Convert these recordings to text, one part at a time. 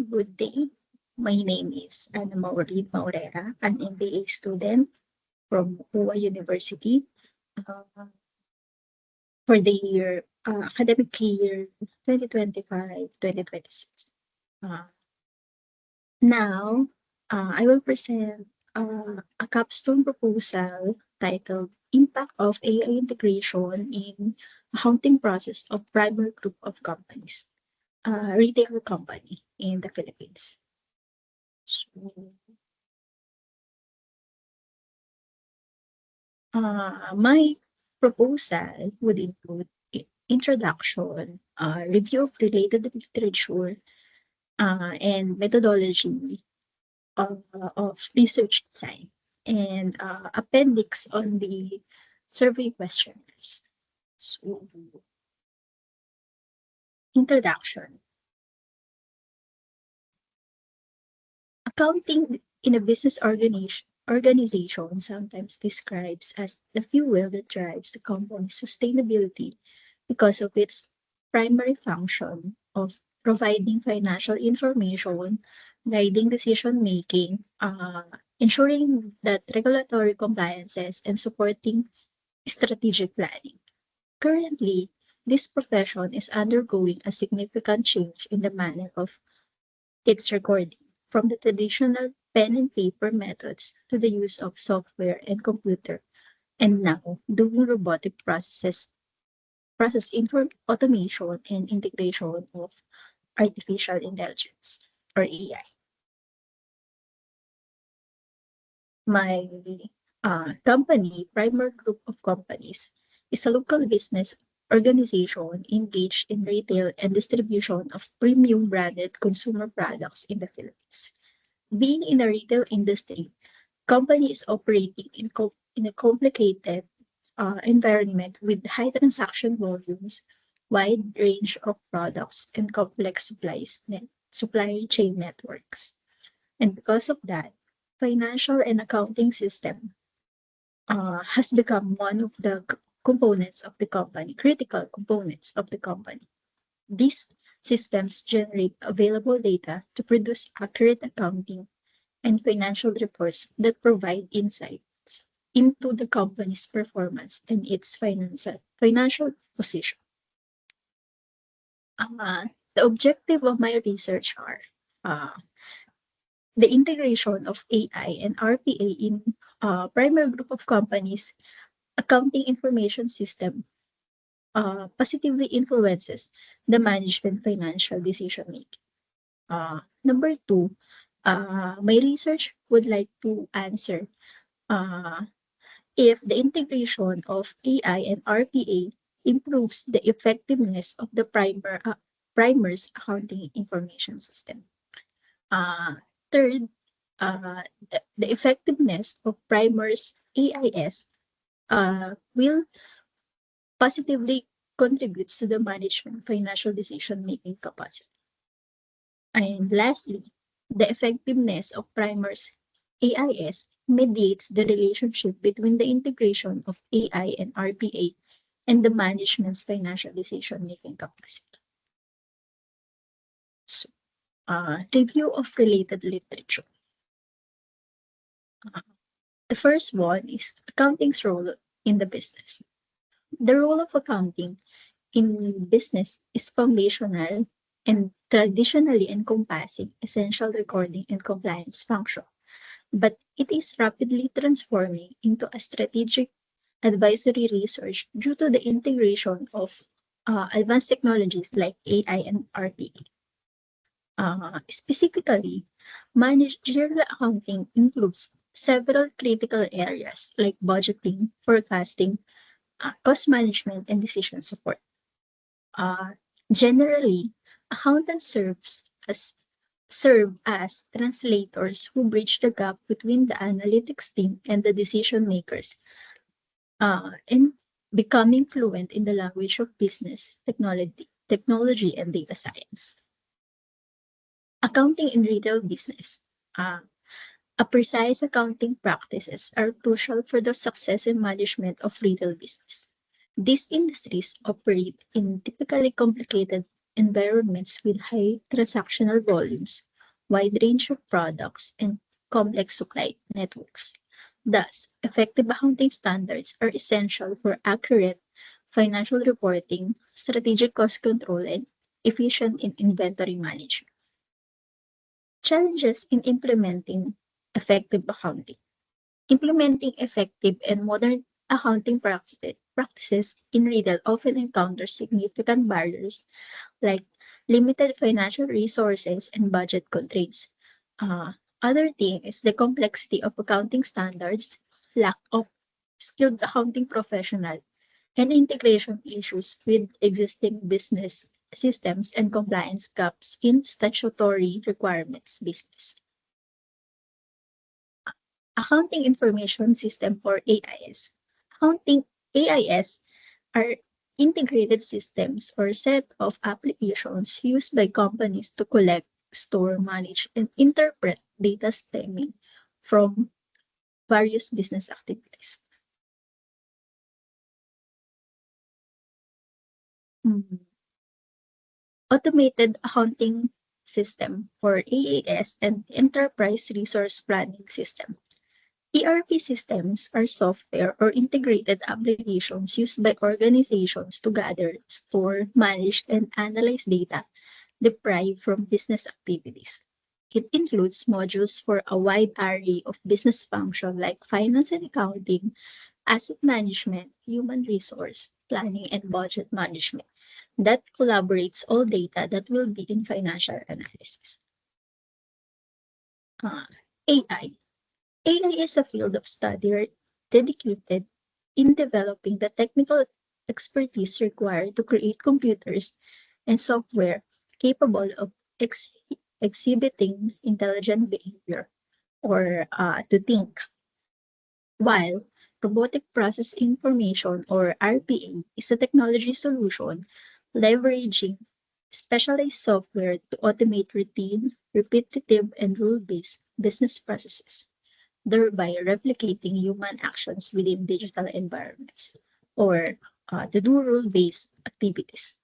Good day. My name is Ana Maureen Maurera, an MBA student from UWA University uh, for the academic year 2025-2026. Uh, now, I will present a capstone proposal titled Impact of AI Integration in Accounting Process of Primary Group of Companies, a retail company in the Philippines. So, my proposal would include introduction, review of related literature, and methodology of research design, and appendix on the survey questionnaires. So, introduction. Accounting in a business organization sometimes describes as the fuel that drives the company's sustainability because of its primary function of providing financial information, guiding decision making, ensuring that regulatory compliances, and supporting strategic planning. Currently, this profession is undergoing a significant change in the manner of its recording, from the traditional pen and paper methods to the use of software and computer, and now doing robotic automation and integration of artificial intelligence or AI. My company, Primer Group of Companies, is a local business organization engaged in retail and distribution of premium branded consumer products in the Philippines. Being in the retail industry, company is operating in a complicated environment with high transaction volumes, wide range of products, and complex supply chain networks. And because of that, financial and accounting system has become one of the components of the company, critical components of the company. These systems generate available data to produce accurate accounting and financial reports that provide insights into the company's performance and its financial position. Uh, the objective of my research are uh, the integration of AI and RPA in primary group of companies accounting information system positively influences the management financial decision making. Number two, my research would like to answer uh, if the integration of AI and RPA improves the effectiveness of the primer's accounting information system. Uh, Third, the effectiveness of primer's AIS will positively contributes to the management financial decision making capacity. And lastly, the effectiveness of primer's AIS mediates the relationship between the integration of AI and RPA and the management's financial decision making capacity. So, review of related literature. Uh, the first one is accounting's role in the business. The role of accounting in business is foundational and traditionally encompassing essential recording and compliance function, but it is rapidly transforming into a strategic advisory research due to the integration of advanced technologies like AI and RPA. Specifically, managerial accounting includes several critical areas like budgeting, forecasting, cost management, and decision support. Uh, Generally, accountants serve as translators who bridge the gap between the analytics team and the decision makers, in becoming fluent in the language of business, technology and data science. Accounting in retail business. Uh, a precise accounting practices are crucial for the success and management of retail business. These industries operate in typically complicated environments with high transactional volumes, wide range of products, and complex supply networks. Thus, effective accounting standards are essential for accurate financial reporting, strategic cost control, and efficient in inventory management. Challenges in implementing effective accounting. Implementing effective and modern accounting practices in retail often encounters significant barriers like limited financial resources and budget constraints. Uh, Other thing is the complexity of accounting standards, lack of skilled accounting professional, and integration issues with existing business systems and compliance gaps in statutory requirements business. Accounting Information System or AIS. Accounting AIS are integrated systems or set of applications used by companies to collect, store, manage, and interpret data stemming from various business activities. Mm. Automated Accounting System or AAS and Enterprise Resource Planning System. ERP systems are software or integrated applications used by organizations to gather, store, manage, and analyze data derived from business activities. It includes modules for a wide array of business functions like finance and accounting, asset management, human resource planning, and budget management that collaborates all data that will be in financial analysis. Uh, AI. AI is a field of study dedicated in developing the technical expertise required to create computers and software capable of exhibiting intelligent behavior or to think, while robotic process information or RPA is a technology solution leveraging specialized software to automate routine, repetitive, and rule-based business processes, thereby replicating human actions within digital environments or to do rule-based activities.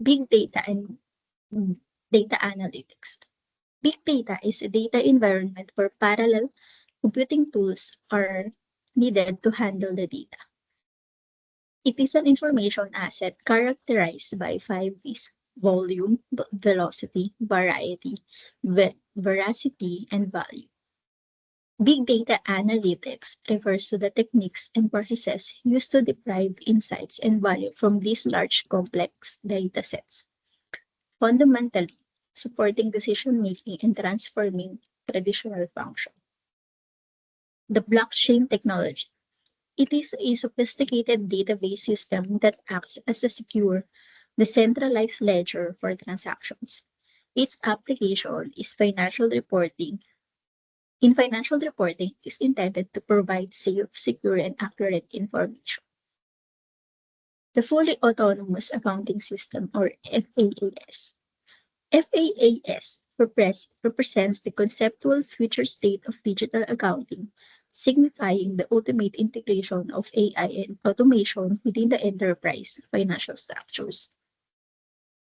Big data and data analytics. Big data is a data environment where parallel computing tools are needed to handle the data. It is an information asset characterized by five V's: volume, velocity, variety, veracity, and value. Big data analytics refers to the techniques and processes used to derive insights and value from these large complex data sets, fundamentally supporting decision making and transforming traditional function. The blockchain technology. It is a sophisticated database system that acts as a secure, decentralized ledger for transactions. Its application is financial reporting. In financial reporting, is intended to provide safe, secure, and accurate information. The Fully Autonomous Accounting System, or FAAS. FAAS represents the conceptual future state of digital accounting, signifying the ultimate integration of AI and automation within the enterprise financial structures.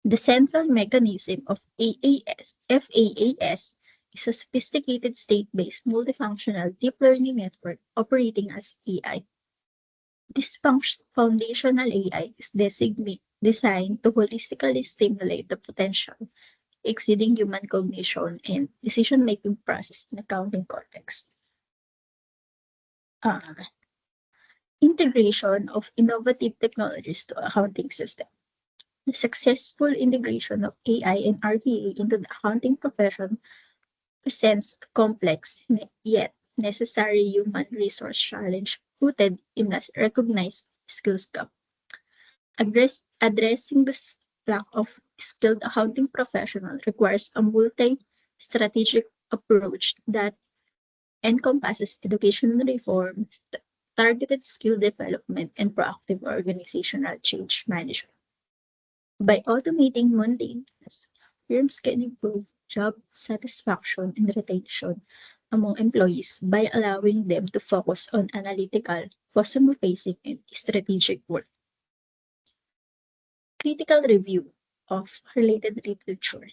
The central mechanism of FAAS is a sophisticated state-based multifunctional deep learning network operating as AI. This foundational AI is designed to holistically stimulate the potential exceeding human cognition and decision-making process in accounting context. Uh, Integration of innovative technologies to accounting system. The successful integration of AI and RPA into the accounting profession presents a complex yet necessary human resource challenge rooted in a recognized skills gap. Addressing this lack of skilled accounting professional requires a multi-strategic approach that encompasses educational reforms, targeted skill development, and proactive organizational change management. By automating mundane tasks, firms can improve job satisfaction and retention among employees by allowing them to focus on analytical, customer-facing, and strategic work. Critical review of related literature.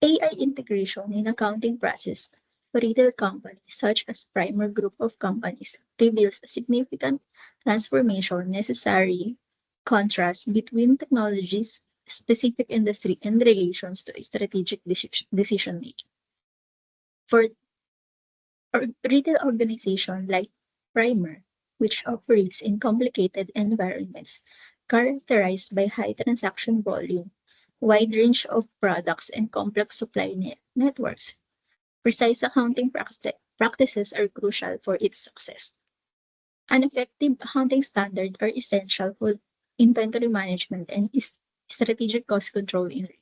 AI integration in accounting process for retail companies such as Primer Group of Companies reveals a significant transformation necessary contrast between technologies, specific industry, and relations to strategic decision making. For retail organization like Primer, which operates in complicated environments characterized by high transaction volume, wide range of products, and complex supply networks, precise accounting practices are crucial for its success. An effective accounting standard are essential for inventory management and strategic cost control in retail.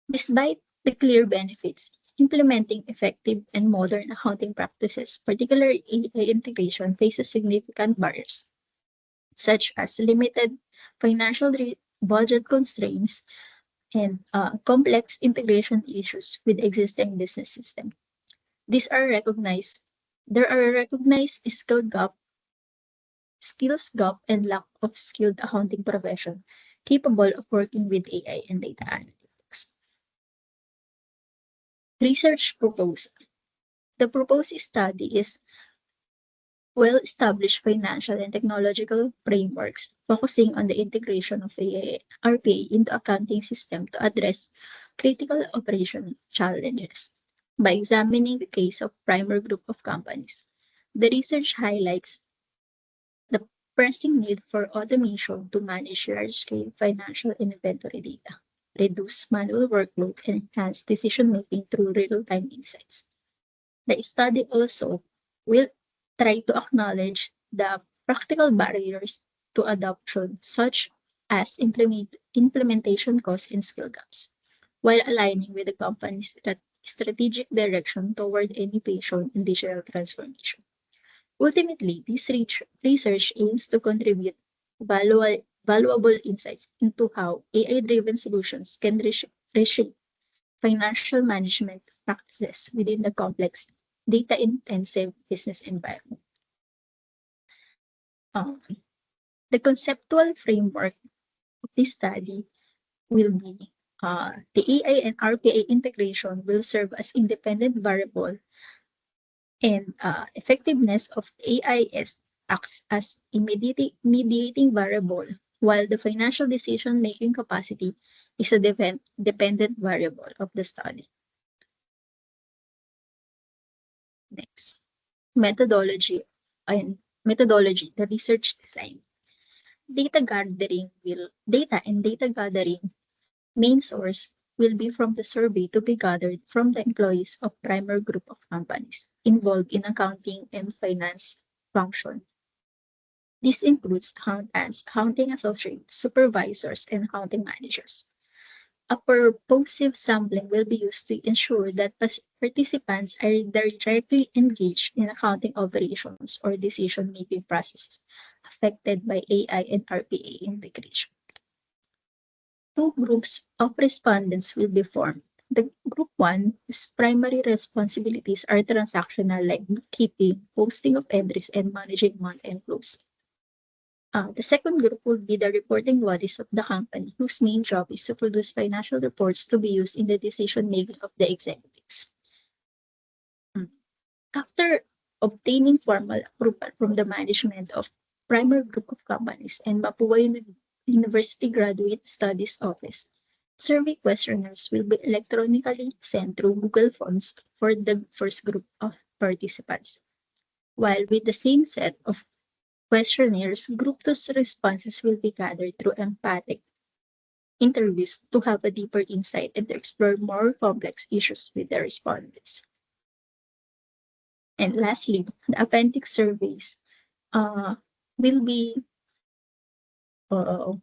Despite the clear benefits, implementing effective and modern accounting practices, particularly AI integration, faces significant barriers, such as limited financial budget constraints and complex integration issues with existing business systems. These are recognized. There are recognized skills gap, and lack of skilled accounting profession capable of working with AI and data analytics. Research proposal. The proposed study is well-established financial and technological frameworks focusing on the integration of AI RPA into accounting system to address critical operation challenges. By examining the case of Primer Group of Companies, the research highlights the pressing need for automation to manage large-scale financial and inventory data, reduce manual workload, and enhance decision-making through real-time insights. The study also will try to acknowledge the practical barriers to adoption, such as implementation costs and skill gaps, while aligning with the company's strategic direction toward innovation and digital transformation. Ultimately, this research aims to contribute valuable insights into how AI-driven solutions can reshape financial management practices within the complex, data-intensive business environment. Um, the conceptual framework of this study will be the AI and RPA integration will serve as independent variable, and effectiveness of AI acts as a mediating variable, while the financial decision-making capacity is a dependent variable of the study. Next, methodology the research design. Data and data gathering main source will be from the survey to be gathered from the employees of Primer Group of Companies involved in accounting and finance function. This includes accountants, accounting associates, supervisors, and accounting managers. A purposive sampling will be used to ensure that participants are directly engaged in accounting operations or decision-making processes affected by AI and RPA integration. Two groups of respondents will be formed. The group one, whose primary responsibilities are transactional like bookkeeping, posting of entries, and managing month-end close. The second group will be the reporting bodies of the company, whose main job is to produce financial reports to be used in the decision-making of the executives. After obtaining formal approval from the management of Primer Group of Companies and Mapua University Graduate Studies Office, survey questionnaires will be electronically sent through Google Forms for the first group of participants. While with the same set of questionnaires, Group 2's responses will be gathered through empathic interviews to have a deeper insight and to explore more complex issues with the respondents. And lastly, the appendix surveys will be uh,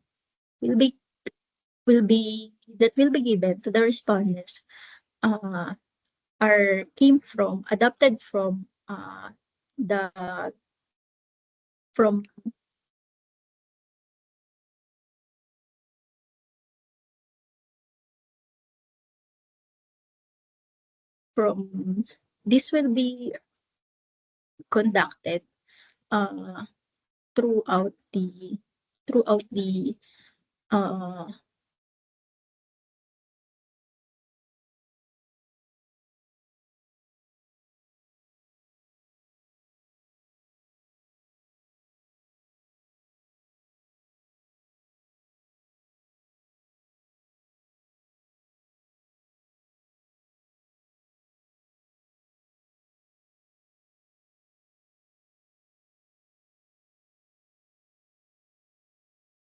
will be will be given to the respondents are came from adopted the from from this will be conducted uh, throughout the throughout the